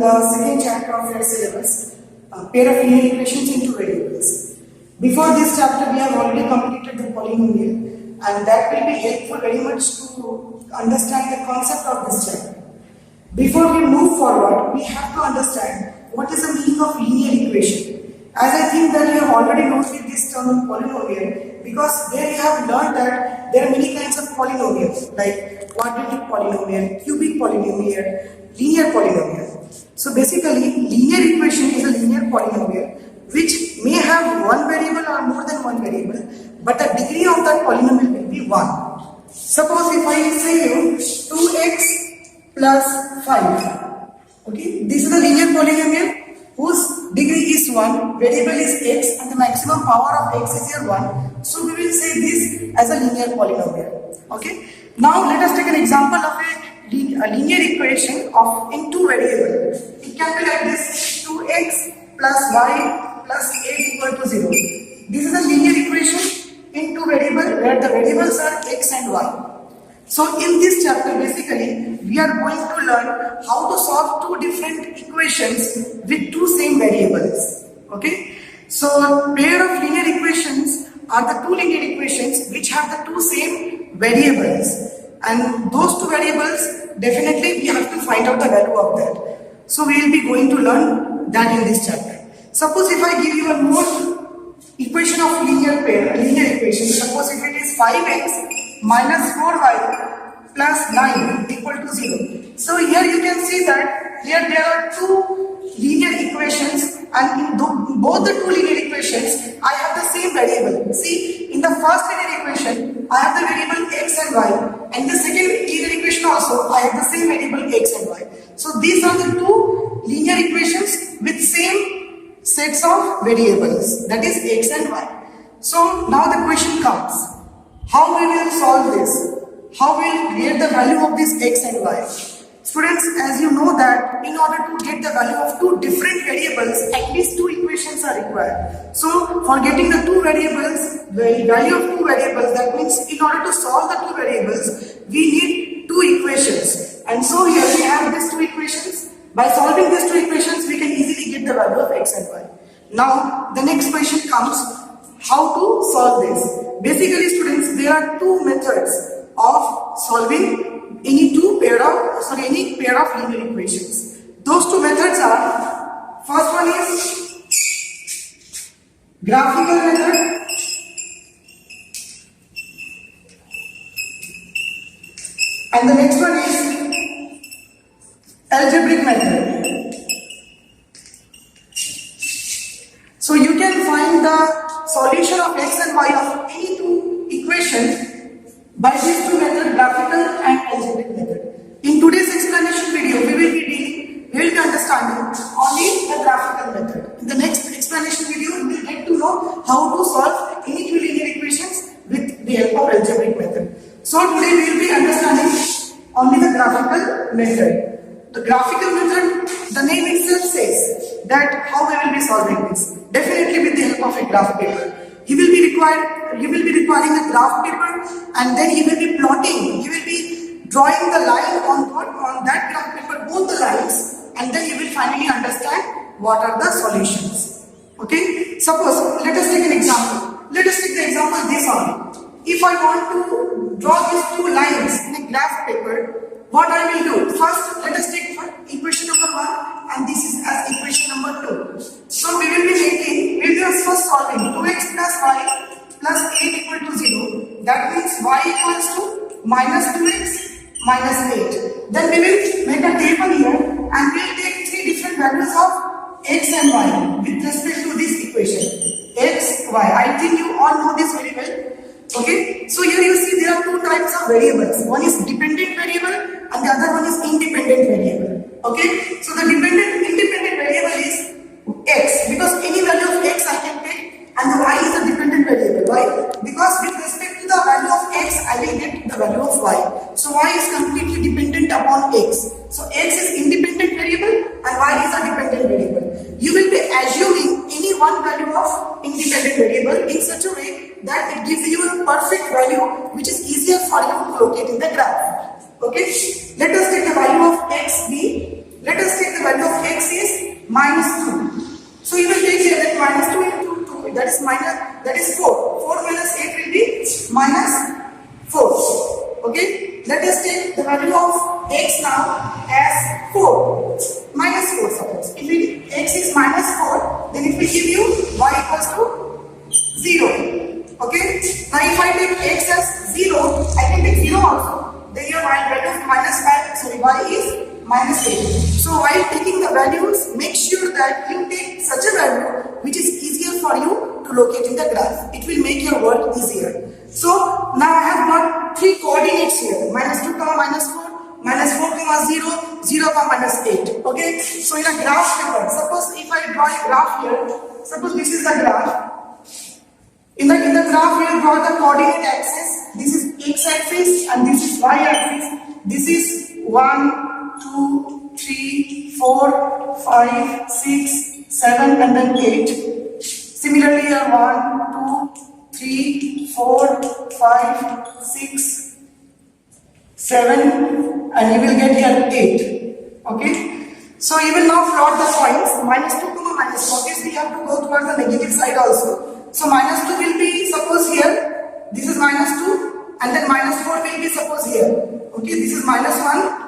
the second chapter of your syllabus, pair of linear equations in two variables. Before this chapter, we have already completed the polynomial, and that will be helpful very much to understand the concept of this chapter. Before we move forward, we have to understand what is the meaning of linear equation. As I think that you have already noted this term in polynomial, because there you have learned that there are many kinds of polynomials, like quadratic polynomial, cubic polynomial, linear polynomial. So basically, linear equation is a linear polynomial which may have one variable or more than one variable, but the degree of that polynomial will be 1. Suppose if I say you 2x plus 5, okay, this is a linear polynomial whose degree is 1, variable is x, and the maximum power of x is here 1. So we will say this as a linear polynomial. Okay. Now let us take an example of a linear equation of in two variables. It can be like this: 2x plus y plus 8 equal to 0. This is a linear equation in two variables where the variables are x and y. So in this chapter, basically, we are going to learn how to solve two different equations with two same variables. Okay? So pair of linear equations are the two linear equations which have the two same variables. And those two variables, definitely we have to find out the value of that. So we will be going to learn that in this chapter. Suppose if I give you a more equation of linear equation, suppose if it is 5x minus 4y plus 9 equal to 0. So here you can see that here there are two linear equations, and in both the two linear equations I have the same variable. See, in the first linear equation I have the variable x and y, and the second linear equation also I have the same variable x and y. So these are the two linear equations with same sets of variables, that is x and y. So now the question comes, how we will solve this? How we will get the value of this x and y? Students, as you know that in order to get the value of two different variables, at least two equations are required. So for getting the two variables, the value of two variables, that means in order to solve the two variables, we need two equations. And so here we have these two equations. By solving these two equations, we can easily get the value of x and y. Now the next question comes, how to solve this? Basically, students, there are two methods of solving any pair of linear equations. Those two methods are, first one is graphical method, and the next one is algebraic method. So you can find the solution of x and y of any two equations by these two methods, graphical and algebraic method. In today's explanation video, we will be understanding only the graphical method. In the next explanation video, we will get to know how to solve any two linear equations with the help of algebraic method. So today we will be understanding only the graphical method. The graphical method, the name itself says that how we will be solving this. Definitely with the help of a graph paper. He will be requiring a graph paper, and then he will be plotting. He will be drawing the line on that graph paper, both the lines, and then you will finally understand what are the solutions. Okay? Suppose, let us take an example. Let us take the example this only. If I want to draw these two lines in a graph paper, what I will do? First, let us take equation number 1, and this is as equation number 2. So we will be first solving 2x plus y plus 8 equal to 0. That means y equals to minus 2x minus 8. Then we will make a table here, and we will take three different values of x and y with respect to this equation. X, y. I think you all know this very well. Okay, so here you see there are two types of variables. One is dependent variable and the other one is independent variable. Okay, so the independent variable is x, because any value of x I can take, and the y is a dependent variable. Why? Because with respect to the value of x, I will get the value of y. So y is completely dependent upon x. So x is independent variable and y is a dependent variable. You will be assuming any one value of independent variable in such a way that it gives you a perfect value which is easier for you to locate in the graph. Okay, let us take the value of x be Let us take the value of x is -2. So you will take here that -2 into 2, that is 4. 4 minus 8 will be -4. Okay? Let us take the value of x now as 4. -4 suppose. If x is -4, then it will give you y equals to 0. Okay? Now if I take x as 0, I can take 0 also. Then your value of -5, sorry, y is -8. So while taking the values, make sure that you take such a value which is easier for you to locate in the graph. It will make your work easier. So now I have got 3 coordinates here: -2, -4, -4, 0, 0, -8. Okay? So in a graph paper, suppose if I draw a graph here, suppose this is the graph. In the graph, we will draw the coordinate axis. This is x axis and this is y axis. This is 1, 2, 3, 4, 5, 6, 7 and then 8. Similarly here 1, 2, 3, 4, 5, 6, 7 and you will get here 8. Okay. So you will now plot the points -2, -4. Obviously you have to go towards the negative side also. So -2 will be suppose here. This is -2 and then -4 will be suppose here. Okay. This is -1.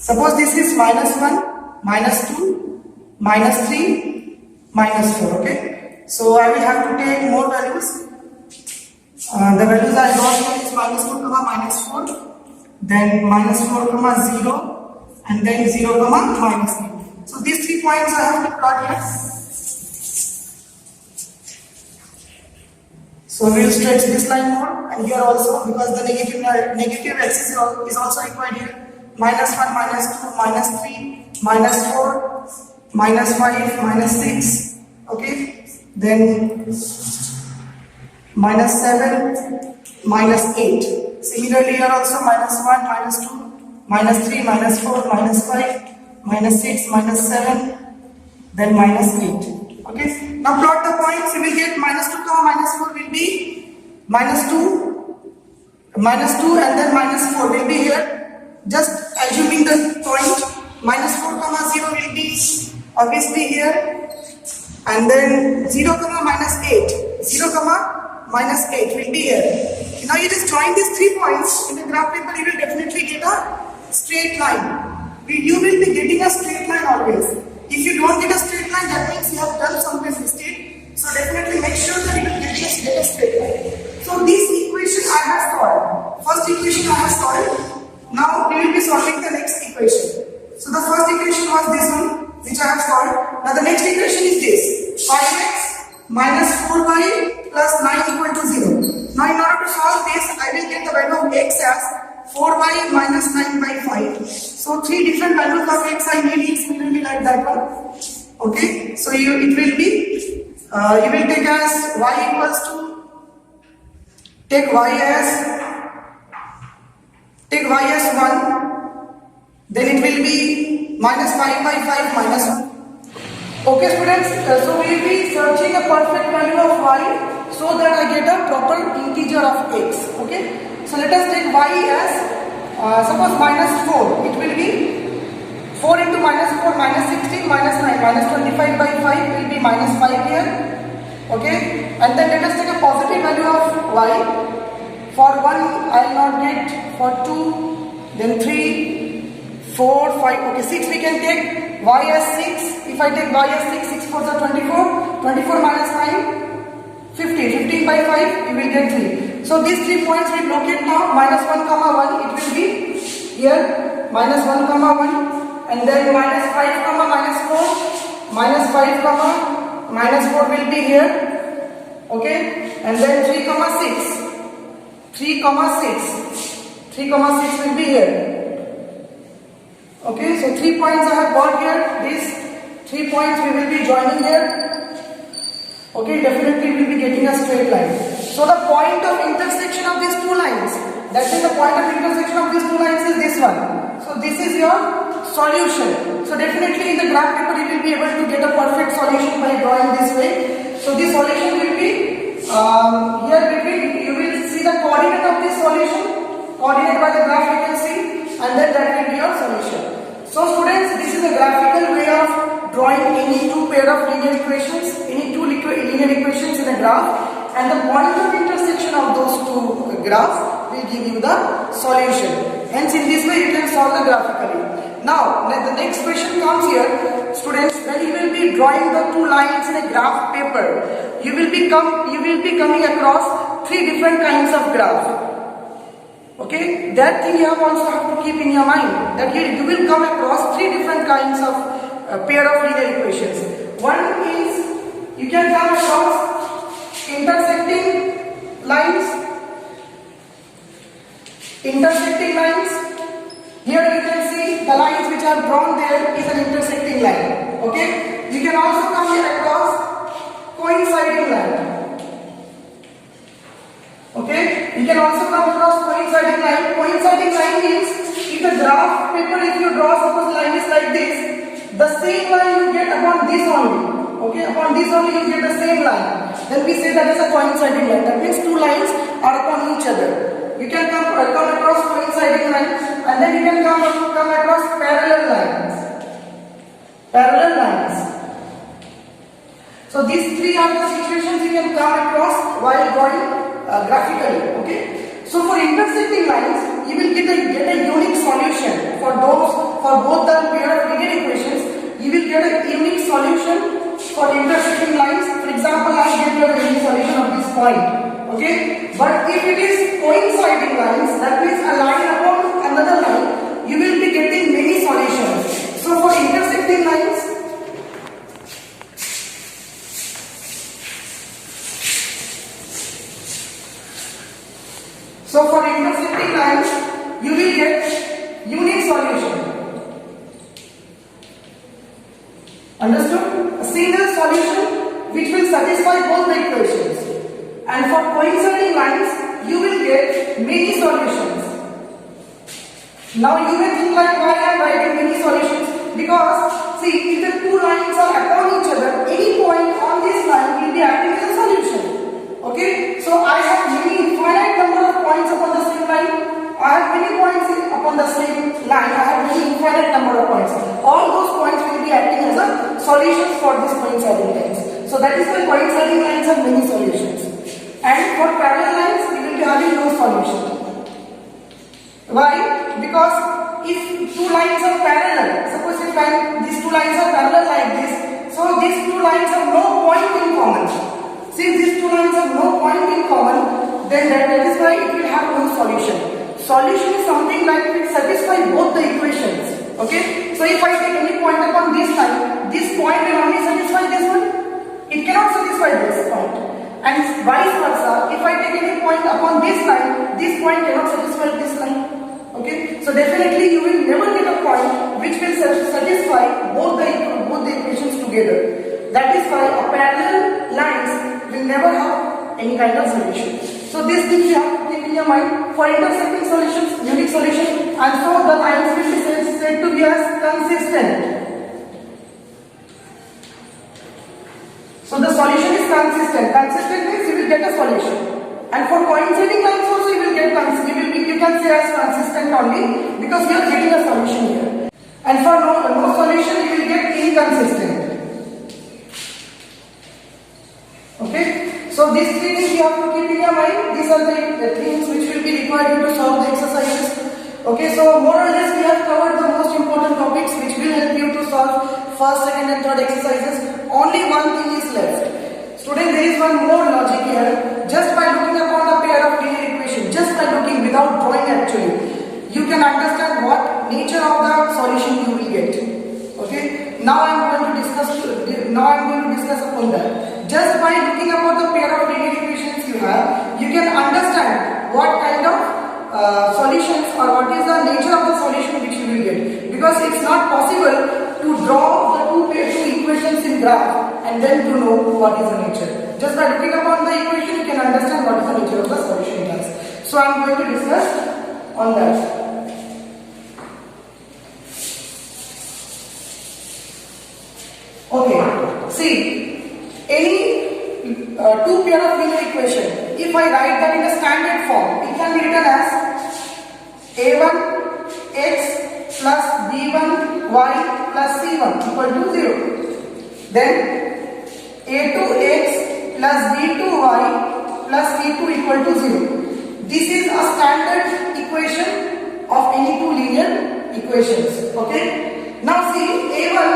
Suppose this is -1, -2, -3, -4. Okay. So I will have to take more values. The values I got here is -4, -4, then -4, 0, and then 0, -8. So these 3 points I have to plot here. So we will stretch this line more, and here also, because the negative axis is also required here. -1, -2, -3, -4, -5, -6. Okay. Then -7, -8. Similarly here also -1, -2, -3, -4, -5, -6, -7, then -8. Okay. Now plot the points. You will get -2, -4 will be -2, and then -4 will be here. Just assuming the point -4, 0 will be obviously here, and then 0, -8, 0, -8 will be here. Now you just join these 3 points in the graph paper, you will definitely get a straight line. You will be getting a straight line always. If you don't get a straight line, that means you have done some mistake. So definitely make sure that you will get a straight line. So this equation I have solved. First equation I have solved. Now we will be solving the next equation. So the first equation was this one, which I have solved. Now the next equation is this: 5x minus 4y plus 9 equal to 0. Now in order to solve this, I will get the value of x as 4y minus 9 by 5. So 3 different values of x I need similarly like that one. Okay. So it will be, you will take as y equals to, take y as 1, then it will be minus 5 by 5 minus 1. Okay students, so we will be searching a perfect value of y so that I get a proper integer of x. Okay, so let us take y as suppose minus 4. It will be 4 into minus 4 minus 16 minus 9 minus 25 by 5 will be minus 5 here. Okay, and then let us take a positive value of y. For 1 I will not get, for 2, then 3, 4, 5, okay 6 we can take, y as 6, if I take y as 6, 6 4 are 24, 24 minus 9, 15, 15 by 5 you will get 3. So these 3 points we locate now, minus 1, 1, it will be here, minus 1, 1, and then minus 5, minus 4, minus 5, minus 4 will be here, okay, and then 3, 6. 3, 6 will be here. Okay, so 3 points I have got here. These 3 points we will be joining here. Okay, definitely we will be getting a straight line. So the point of intersection of these 2 lines, that is the point of intersection of these 2 lines is this one. So this is your solution. So definitely in the graph paper you will be able to get a perfect solution by drawing this way. So this solution will be here between, you will see the coordinate of this solution, coordinate by the graph you can see, and then that will be your solution. So students, this is a graphical way of drawing any two pair of linear equations, any two linear equations in a graph, and the point of intersection of those two graphs will give you the solution. Hence in this way you can solve the graphically. Now the next question comes here, students, when you will be drawing the two lines in a graph paper, you will be coming across three different kinds of graph. Okay, that thing you also have to keep in your mind, that you will come across three different kinds of pair of linear equations. One is you can come across intersecting lines. Here you can see the lines which are drawn there is an intersecting line. Okay, you can also come here across coinciding line. Okay, you can also come across coinciding line. Coinciding line means if the graph paper, if you draw suppose line is like this, the same line you get upon this only. Okay, upon this only you get the same line. Then we say that is a coinciding line. That means two lines are upon each other. You can come across coinciding lines, and then you can come across parallel lines. Parallel lines. So these three are the situations you can come across while drawing graphically. Okay. So for intersecting lines, you will get a unique solution for both the pair of linear equations. You will get a unique solution for intersecting lines. For example, I get a unique solution of this point. Okay, but if it is coinciding lines, that means a line upon another line, you will be getting many solutions. So for intersecting lines, you will get unique solution. Understood? A single solution which will satisfy both the equations. And for coinciding lines, you will get many solutions. Now you may think like, why I am writing many solutions? Because see, if the two lines are upon each other, any point on this line will be acting as a solution. Okay, so I have many infinite number of points upon the same line. I have many points upon the same line. I have many infinite number of points. All those points will be acting as a solution for this coinciding lines. So that is why coinciding lines have many solutions. And for parallel lines, we will be having no solution. Why? Because if two lines are parallel, suppose if these two lines are parallel like this, so these two lines have no point in common. Since these two lines have no point in common, then that is why it will have no solution. Solution is something like it satisfies both the equations. Okay? So if I take any point upon this line, this point will only satisfy this one. It cannot satisfy this point. And vice versa, if I take any point upon this line, this point cannot satisfy this line. Okay, so definitely you will never get a point which will satisfy both the equations together. That is why a parallel lines will never have any kind of solution. So these things you have to keep in your mind. For intersecting solutions, unique solution, and so the lines will be said to be as consistent. So the solution is consistent. Consistent means you will get a solution. And for coinciding lines also you will get you can say as consistent only because you are getting a solution here. And for no solution you will get inconsistent. Okay. So these three things you have to keep in your mind. These are the things which will be required to solve the exercises. Okay. So more or less we have covered the most important topics which will help you to solve first, second and third exercises. Only one thing is left. Student, there is one more logic here. Just by looking upon the pair of linear equations, just by looking without drawing actually, you can understand what nature of the solution you will get. Okay. Now I am going to discuss upon that. Just by looking upon the pair of linear equations you have, you can understand what kind of solutions or what is the nature of the solution which you will get. Because it's not possible to draw the two equations in graph and then to know what is the nature. Just by looking upon the equation, you can understand what is the nature of the solution it has. So I am going to discuss on that. two pair of linear equation. If I write that in a standard form, it can be written as a1x plus b1y plus c1 equal to 0. Then a2x plus b2y plus c2 equal to 0. This is a standard equation of any two linear equations. Okay. Now see, a1,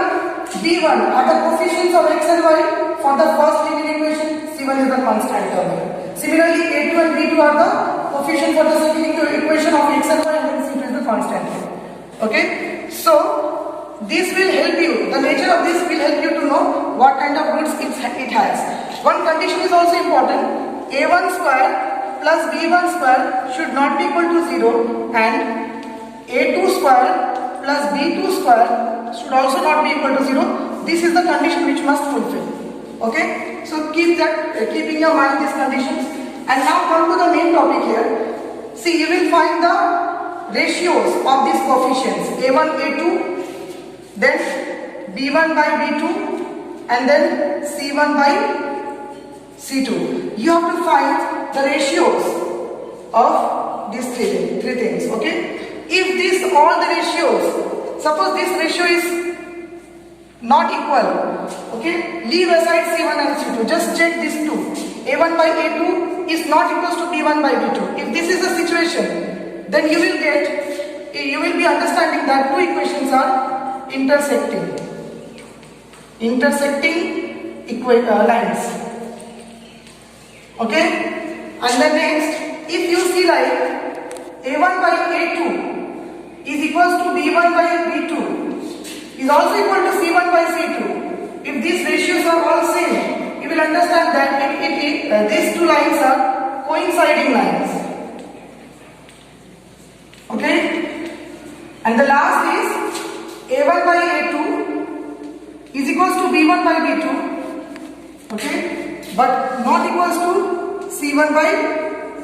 b1 are the coefficients of x and y for the first linear equation. c1 is the constant term here. Similarly, a2 and b2 are the coefficient for the second equation of x and y, and then c2 is the constant term. Okay. So this will help you. The nature of this will help you to know what kind of roots it has. One condition is also important. a1 square plus b1 square should not be equal to 0, and a2 square plus b2 square should also not be equal to 0. This is the condition which must fulfill. Okay, so keep in your mind these conditions. And now come to the main topic here. See, you will find the ratios of these coefficients a1, a2, then b1 by b2, and then c1 by c2. You have to find the ratios of these three things. Okay, if all the ratios, suppose this ratio is not equal, okay, leave aside c1 and c2, just check these two. a1 by a2 is not equal to b1 by b2. If this is the situation, then you will be understanding that two equations are intersecting lines. Okay. And then next, if you see like a1 by a2 is equals to b1 by b2 is also equal to c1 by c2. If these ratios are all same, you will understand that these two lines are coinciding lines. Okay. And the last is a1 by a2 is equals to b1 by b2. Okay. But not equals to c1 by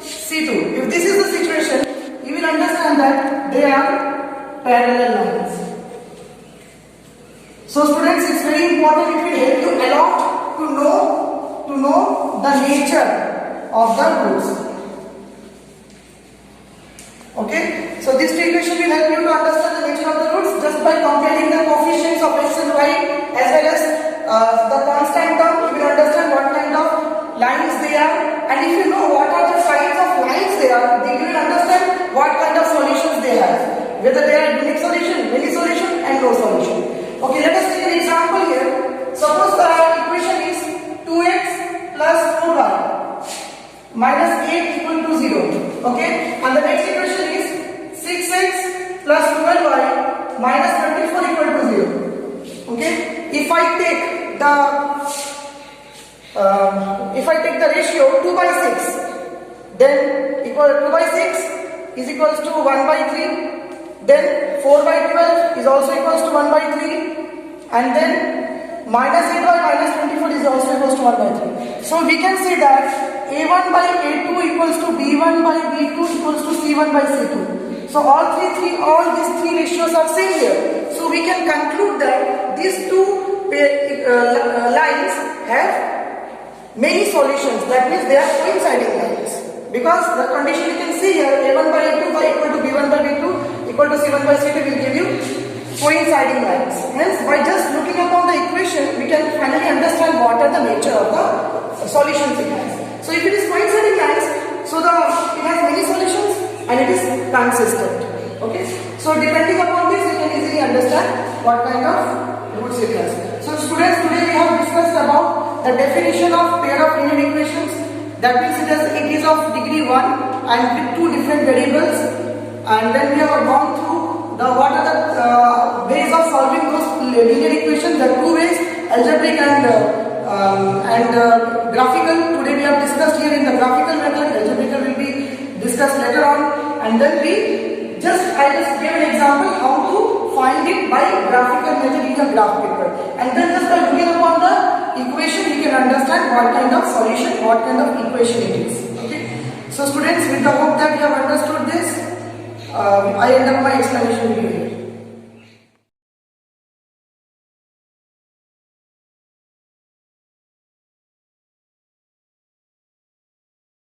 c2. If this is the situation, you will understand that they are parallel lines. So students, it's very important. It will help you a lot to know the nature of the roots. Okay, so this equation will help you to understand the nature of the roots just by comparing the coefficients of x and y as well as the constant term. You will understand what kind of lines they are. And if you know what are the kinds of lines they are, then you will understand what kind of solutions they have. Whether they are unique solution, many solution, and no solution. Okay, let us take an example here. Suppose the equation is 2x plus 4y minus 8 equal to 0. Okay, and the next equation is 6x plus 12y minus 24 equal to 0. Okay, if I take the ratio 2 by 6, then 2 by 6 is equals to 1 by 3. Then 4 by 12 is also equals to 1 by 3, and then minus 8 by minus 24 is also equals to 1 by 3. So we can say that a1 by a2 equals to b1 by b2 equals to c1 by c2. So all these three ratios are same here. So we can conclude that these two lines have many solutions. That means they are coinciding lines. Because the condition you can see here, a1 by a2 by equal to b1 by b2 equal to c1 by c2 will give you coinciding lines. Hence, by just looking upon the equation, we can finally understand what are the nature of the solutions it has. So if it is coinciding lines, so it has many solutions and it is consistent. Okay. So depending upon this, you can easily understand what kind of roots it has. So students, today we have discussed about the definition of pair of linear equations. That means it is of degree 1 and with two different variables. And then we have gone through what are the ways of solving those linear equations. There are two ways, algebraic and graphical. Today we have discussed here in the graphical method. Algebraic will be discussed later on. And then I just gave an example how to find it by graphical method in the graph paper. And then just by looking upon the equation, we can understand what kind of solution, what kind of equation it is. Okay. So students, with the hope that you have understood this, I end up my explanation video here.